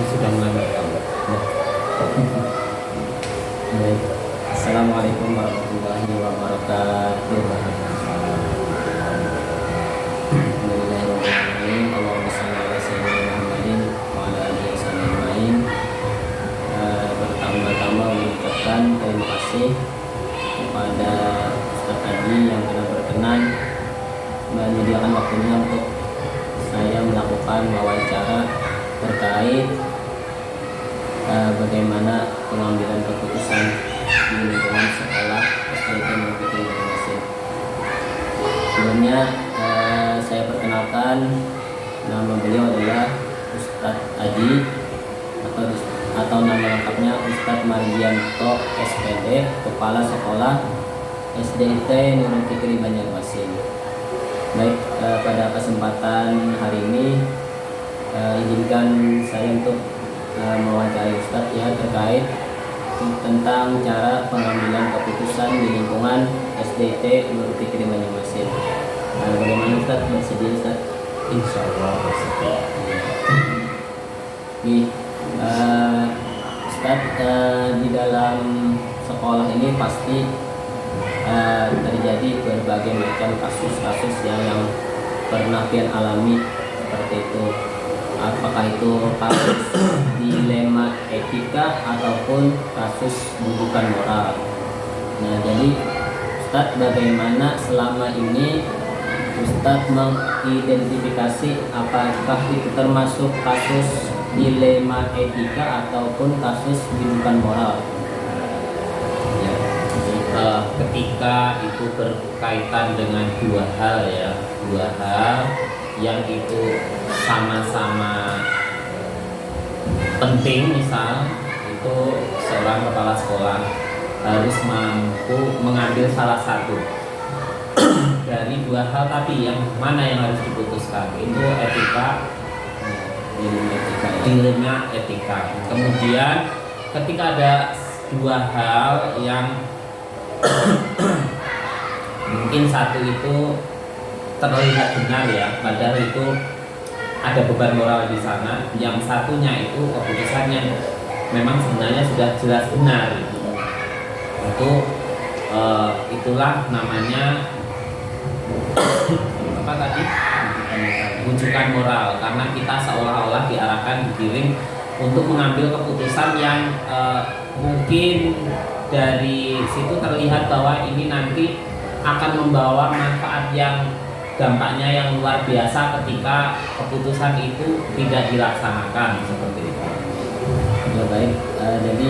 sudah mulai merekam. Baik. Assalamualaikum warahmatullahi wabarakatuh. Bismillahirrahmanirrahim. Allahumma shalli ala sayyidina Muhammadin wa ala alihi wasallam ajmain. Pertama-tama mengucapkan terima kasih kepada Ustaz Haji yang telah berkenan menyediakan waktunya untuk saya melakukan wawancara terkait bagaimana pengambilan keputusan di lingkungan sekolah SDT Negeri Masing. Sebelumnya saya perkenalkan, nama beliau adalah Ustadz Haji atau nama lengkapnya Ustadz Margianto SPD, Kepala Sekolah SDT Nurul Fikri Banjarmasin. Baik, pada kesempatan hari ini izinkan saya untuk mewawancarai Ustadz ya terkait tentang cara pengambilan keputusan di lingkungan SDT Nurul Fikri Banjarmasin. Bagaimana Ustadz, bersedia Ustadz? Insya Allah bersedia. Ustadz, di dalam sekolah ini pasti terjadi berbagai macam kasus-kasus yang pernah pian alami seperti itu. Apakah itu kasus dilema etika ataupun kasus bujukan moral. Nah, jadi Ustadz, bagaimana selama ini Ustadz mengidentifikasi apakah itu termasuk kasus dilema etika ataupun kasus bujukan moral? Ketika itu berkaitan dengan dua hal yang itu sama-sama penting, misal itu seorang kepala sekolah harus mampu mengambil salah satu dari dua hal, tapi yang mana yang harus diputuskan itu etika, dilema etika. Kemudian ketika ada dua hal yang mungkin satu itu terlihat benar ya, padahal itu ada beban moral di sana. Yang satunya itu keputusan yang memang sebenarnya sudah jelas benar. Itulah namanya apa tadi? Bujukan moral, karena kita seolah-olah diarahkan, digiring untuk mengambil keputusan yang mungkin dari situ terlihat bahwa ini nanti akan membawa manfaat yang dampaknya yang luar biasa ketika keputusan itu tidak dilaksanakan seperti itu. Ya baik, jadi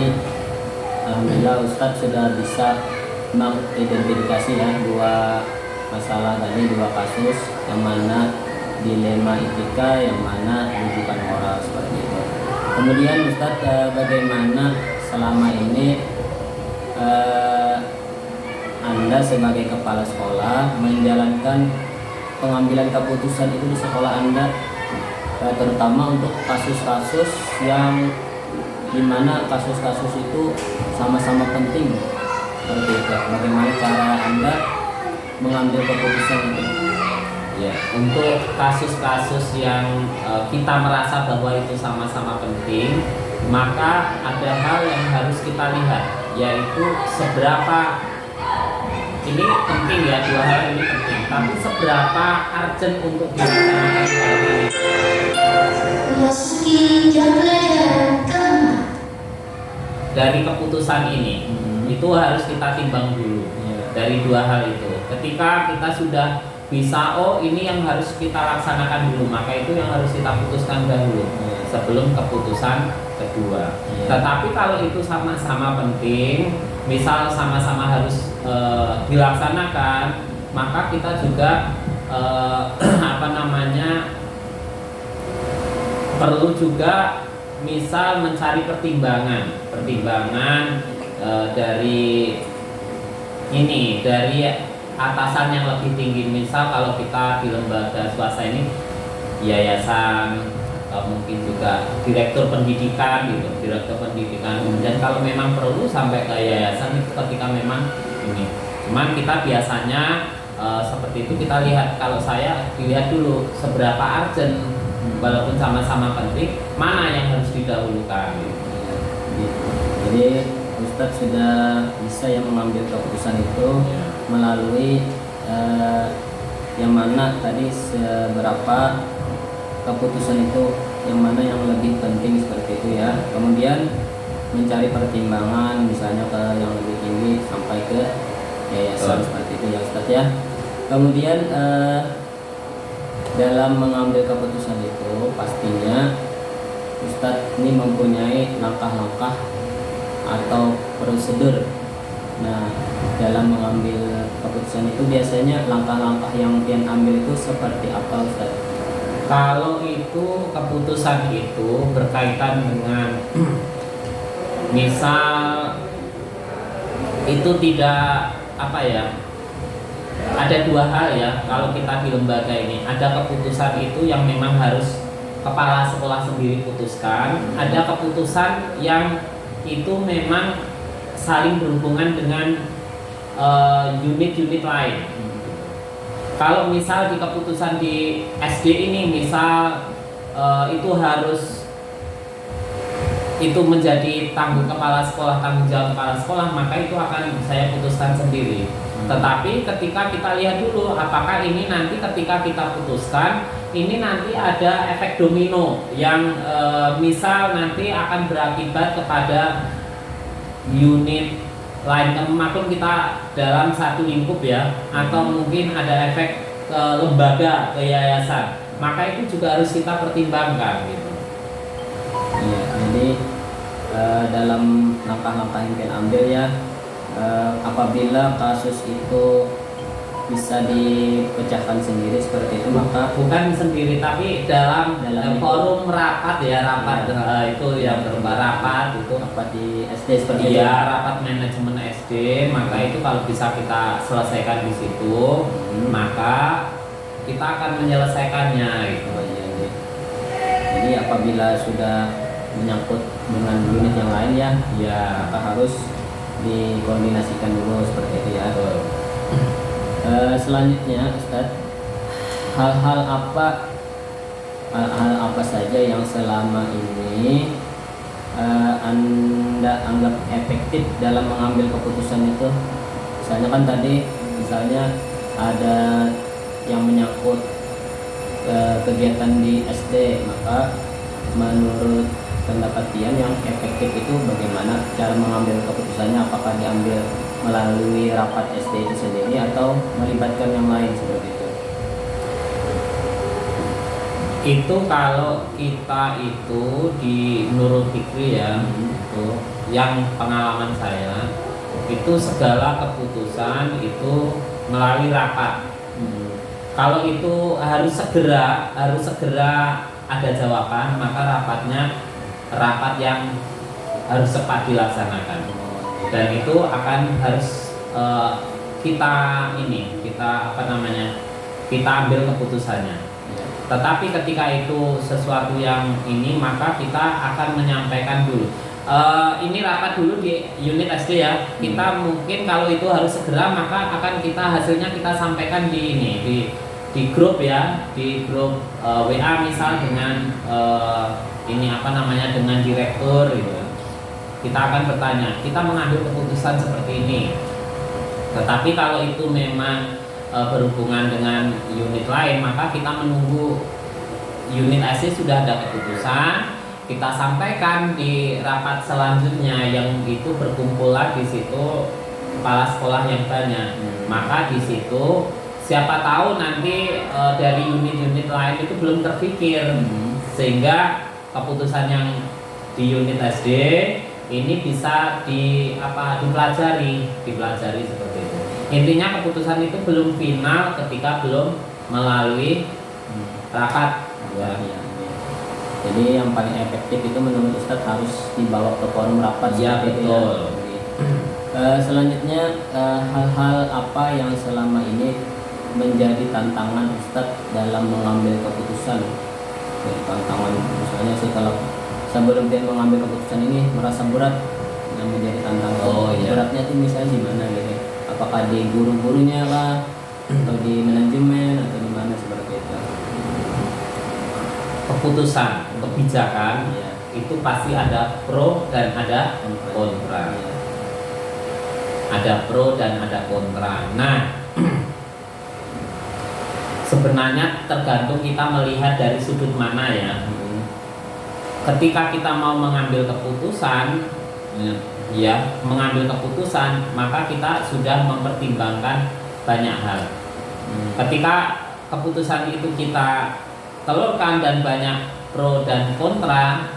alhamdulillah Ustadz sudah bisa mengidentifikasi ya dua masalah tadi, dua kasus, yang mana dilema etika, yang mana bujukan moral seperti itu. Kemudian Ustadz, bagaimana selama ini Anda sebagai kepala sekolah menjalankan pengambilan keputusan itu di sekolah Anda, terutama untuk kasus-kasus yang dimana kasus-kasus itu sama-sama penting seperti itu. Bagaimana cara Anda mengambil keputusan itu? Ya, untuk kasus-kasus yang kita merasa bahwa itu sama-sama penting, maka ada hal yang harus kita lihat, yaitu seberapa ini penting ya, dua hal ini penting, tapi seberapa urgent untuk dilaksanakan hari ini. Dari keputusan ini, itu harus kita timbang dulu dari dua hal itu. Ketika kita sudah bisa, oh ini yang harus kita laksanakan dulu, maka itu yang harus kita putuskan dahulu sebelum keputusan kedua. Tetapi kalau itu sama-sama penting, misal sama-sama harus dilaksanakan, maka kita juga perlu juga misal mencari pertimbangan dari atasan yang lebih tinggi. Misal kalau kita di lembaga swasta ini yayasan, mungkin juga direktur pendidikan gitu, kemudian kalau memang perlu sampai ke yayasan itu ketika memang ini. Cuman kita biasanya seperti itu kita lihat, kalau saya dilihat dulu seberapa urgent walaupun sama-sama penting, mana yang harus didahulukan gitu. Gitu. Jadi Ustadz sudah bisa yang mengambil keputusan itu Ya. melalui yang mana tadi seberapa keputusan itu yang mana yang lebih penting seperti itu ya. Kemudian mencari pertimbangan misalnya ke yang lebih tinggi sampai ke yayasan seperti itu ya Ustadz ya. Kemudian dalam mengambil keputusan itu pastinya Ustadz ini mempunyai langkah-langkah atau prosedur. Nah, dalam mengambil keputusan itu biasanya langkah-langkah yang pian ambil itu seperti apa Ustadz? Kalau itu keputusan itu berkaitan dengan misal itu tidak apa ya, ada dua hal ya kalau kita di lembaga ini, ada keputusan itu yang memang harus kepala sekolah sendiri putuskan, ada keputusan yang itu memang saling berhubungan dengan unit-unit lain. Kalau misal di keputusan di SD ini misal itu harus itu menjadi tanggung kepala sekolah, tanggung jawab kepala sekolah, maka itu akan saya putuskan sendiri. Tetapi ketika kita lihat dulu apakah ini nanti ketika kita putuskan ini nanti ada efek domino yang misal nanti akan berakibat kepada unit lain, maklum kita dalam satu lingkup ya, atau mungkin ada efek ke lembaga, ke yayasan, maka itu juga harus kita pertimbangkan gitu. Iya, jadi dalam langkah-langkah yang kita ambil ya, apabila kasus itu bisa dipecahkan sendiri seperti itu, maka bukan sendiri tapi dalam forum rapat ya, rapat ya. Itu yang berupa rapat itu rapat di SD seperti itu. Iya, rapat manajemen SD, maka itu kalau bisa kita selesaikan di situ, maka kita akan menyelesaikannya gitu. Oh, iya, iya. Jadi apabila sudah menyangkut dengan unit yang lain ya, maka harus dikoordinasikan dulu seperti itu ya. Selanjutnya Ustadz, hal-hal apa saja yang selama ini Anda anggap efektif dalam mengambil keputusan itu? Misalnya kan tadi ada yang menyangkut kegiatan di SD, maka menurut pendapat Tian yang efektif itu bagaimana cara mengambil keputusannya, apakah diambil melalui rapat SD itu sendiri atau melibatkan yang lain seperti itu? Itu kalau kita itu di Nurul Fikri ya, itu yang pengalaman saya itu segala keputusan itu melalui rapat. Kalau itu harus segera ada jawaban, maka rapatnya rapat yang harus cepat dilaksanakan. Dan itu akan harus kita ambil keputusannya. Tetapi ketika itu sesuatu yang ini, maka kita akan menyampaikan dulu. Ini rapat dulu di unit SD ya. Kita mungkin kalau itu harus segera, maka akan hasilnya kita sampaikan di grup ya, di grup WA misal dengan dengan direktur gitu. Kita akan bertanya, kita mengambil keputusan seperti ini. Tetapi kalau itu memang berhubungan dengan unit lain, maka kita menunggu unit AC sudah ada keputusan, kita sampaikan di rapat selanjutnya yang itu berkumpulan di situ kepala sekolah yang banyak. Maka di situ siapa tahu nanti dari unit-unit lain itu belum terpikir, sehingga keputusan yang di unit SD ini bisa dipelajari seperti itu. Intinya keputusan itu belum final ketika belum melalui rapat. Ya. Jadi yang paling efektif itu menurut Ustadz harus dibawa ke forum rapat. Ya betul. Selanjutnya hal-hal apa yang selama ini menjadi tantangan Ustadz dalam mengambil keputusan? Jadi tantangan misalnya setelah sebelum dia mengambil keputusan ini merasa berat, yang menjadi tantangan. Beratnya itu misalnya di mana gitu? Apakah di guru-gurunya lah, atau di manajemen, atau di mana seperti itu? keputusan, kebijakan, Iya. itu pasti ada pro dan ada kontra. Iya. Ada pro dan ada kontra. Nah, sebenarnya tergantung kita melihat dari sudut mana ya. Ketika kita mau mengambil keputusan, ya, mengambil keputusan, maka kita sudah mempertimbangkan banyak hal. Ketika keputusan itu kita telurkan dan banyak pro dan kontra,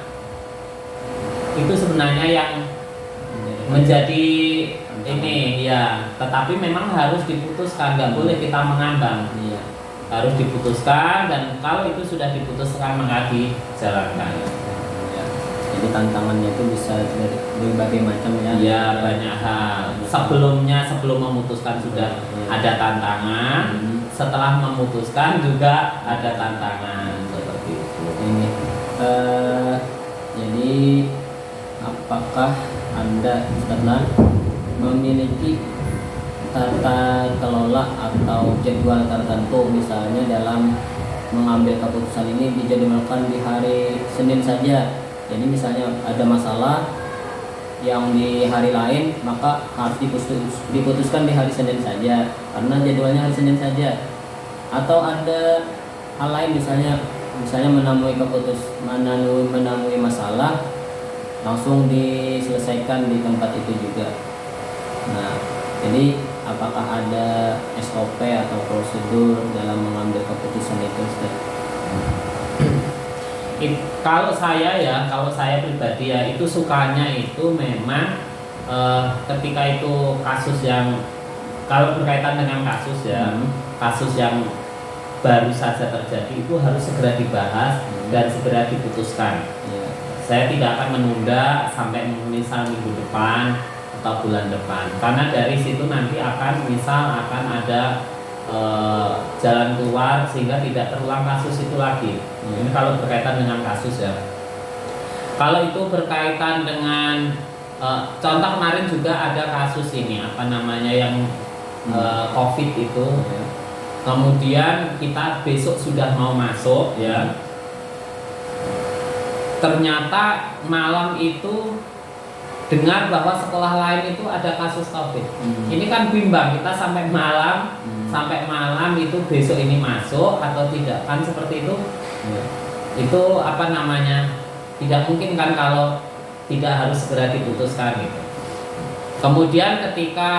itu sebenarnya yang menjadi ini ya, tetapi memang harus diputuskan, nggak boleh kita mengambang. Iya. Harus diputuskan, dan kalau itu sudah diputuskan maka dijalankan. Ya. Jadi tantangannya itu bisa dari berbagai macam ya. Ya, banyak hal. Sebelum memutuskan sudah ada tantangan, setelah memutuskan juga ada tantangan, seperti itu. Ini jadi apakah Anda Ustadz memiliki tata kelola atau jadwal tertentu, misalnya dalam mengambil keputusan ini dijadwalkan di hari Senin saja? Jadi misalnya ada masalah yang di hari lain, maka harus diputuskan di hari Senin saja karena jadwalnya hari Senin saja. Atau ada hal lain, misalnya menemui masalah langsung diselesaikan di tempat itu juga. Nah, jadi apakah ada SOP atau prosedur dalam mengambil keputusan itu, Ustaz? Kalau saya pribadi ya, itu sukanya itu memang ketika itu kasus yang, kalau berkaitan dengan kasus ya, kasus yang baru saja terjadi, itu harus segera dibahas dan segera diputuskan. Saya tidak akan menunda sampai misal minggu depan atau bulan depan, karena dari situ nanti akan ada jalan keluar sehingga tidak terulang kasus itu lagi. Ini kalau berkaitan dengan kasus ya. Kalau itu berkaitan dengan contoh kemarin juga ada kasus ini yang COVID itu. Kemudian kita besok sudah mau masuk ya. Ternyata malam itu dengar bahwa sekolah lain itu ada kasus COVID. Ini kan bimbang, kita sampai malam itu besok ini masuk atau tidak, kan seperti itu. Itu tidak mungkin kan kalau tidak harus segera diputuskan gitu. Kemudian ketika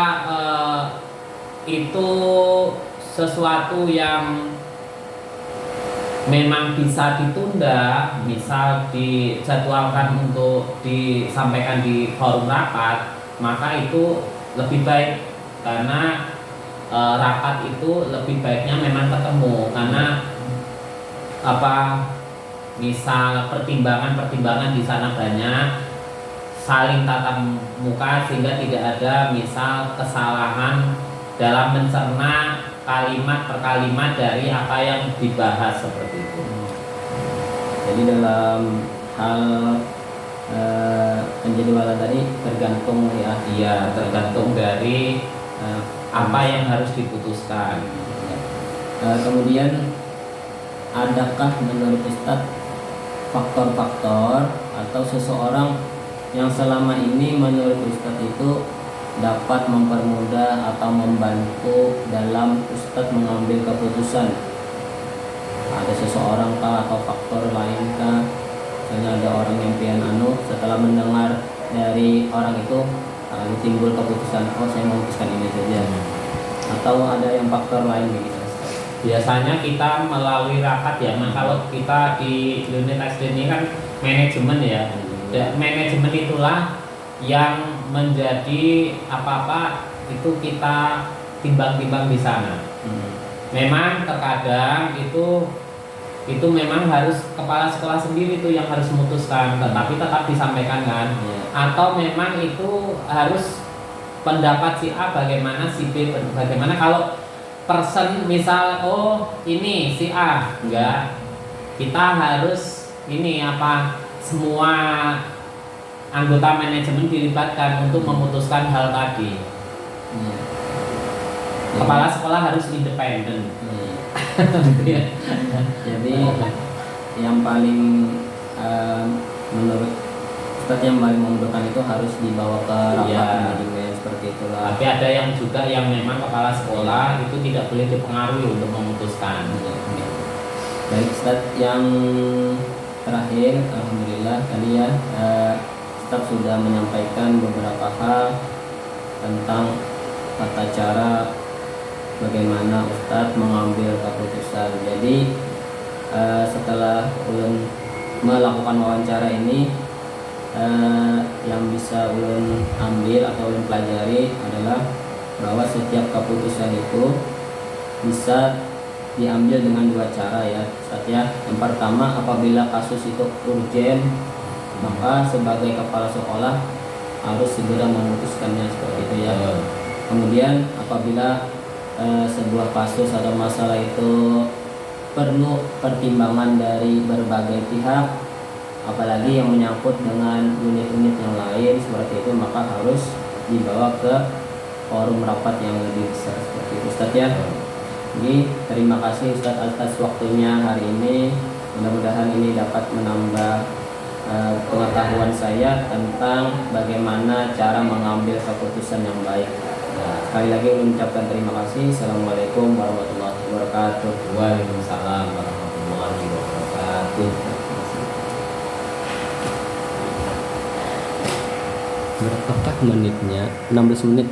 itu sesuatu yang memang bisa ditunda, misal dijadwalkan untuk disampaikan di forum rapat, maka itu lebih baik, karena rapat itu lebih baiknya memang ketemu, karena misal pertimbangan di sana banyak, saling tatap muka sehingga tidak ada misal kesalahan dalam mencerna kalimat per kalimat dari apa yang dibahas, seperti itu. Jadi dalam hal penjadwalan tadi tergantung ya. Iya, tergantung dari apa yang harus diputuskan. Kemudian adakah menurut Ustadz faktor-faktor atau seseorang yang selama ini menurut Ustadz itu dapat mempermudah atau membantu dalam Ustadz mengambil keputusan? Ada seseorang kah atau faktor lain kah? Misalnya ada orang yang pian setelah mendengar dari orang itu timbul keputusan, saya memutuskan ini saja. Atau ada yang faktor lain begitu? Biasanya kita melalui rapat ya. Nah, kalau kita di unit SD ini kan manajemen ya. Manajemen itulah yang menjadi apa-apa itu kita timbang-timbang di sana. Memang terkadang itu memang harus kepala sekolah sendiri itu yang harus memutuskan, tetapi tetap disampaikan kan. Atau memang itu harus pendapat si A bagaimana, si B bagaimana. Kalau person misal ini si A, enggak, kita harus semua anggota manajemen dilibatkan untuk memutuskan hal tadi. Kepala sekolah harus independen. Jadi yang paling menurut Ustadz yang paling membutuhkan itu harus dibawa ke rapat Iya. manajemen seperti itulah. Tapi ada yang juga yang memang kepala sekolah itu tidak boleh dipengaruhi untuk memutuskan. Baik Ustadz, yang terakhir alhamdulillah tadi ya Ustadz sudah menyampaikan beberapa hal tentang tata cara bagaimana Ustadz mengambil keputusan. Jadi setelah ulun melakukan wawancara ini, yang bisa ulun ambil atau ulun pelajari adalah bahwa setiap keputusan itu bisa diambil dengan dua cara ya Ustadz ya. Yang pertama, apabila kasus itu urgen, maka sebagai kepala sekolah harus segera memutuskannya seperti itu ya. Kemudian apabila sebuah kasus atau masalah itu perlu pertimbangan dari berbagai pihak, apalagi yang menyangkut dengan unit-unit yang lain seperti itu, maka harus dibawa ke forum rapat yang lebih besar seperti itu Ustadz ya. Jadi terima kasih Ustadz atas waktunya hari ini. Mudah-mudahan ini dapat menambah pengetahuan saya tentang bagaimana cara mengambil keputusan yang baik. Sekali lagi mengucapkan terima kasih. Assalamualaikum warahmatullahi wabarakatuh. Waalaikumsalam warahmatullahi wabarakatuh. Berapakah menitnya? 16 menit.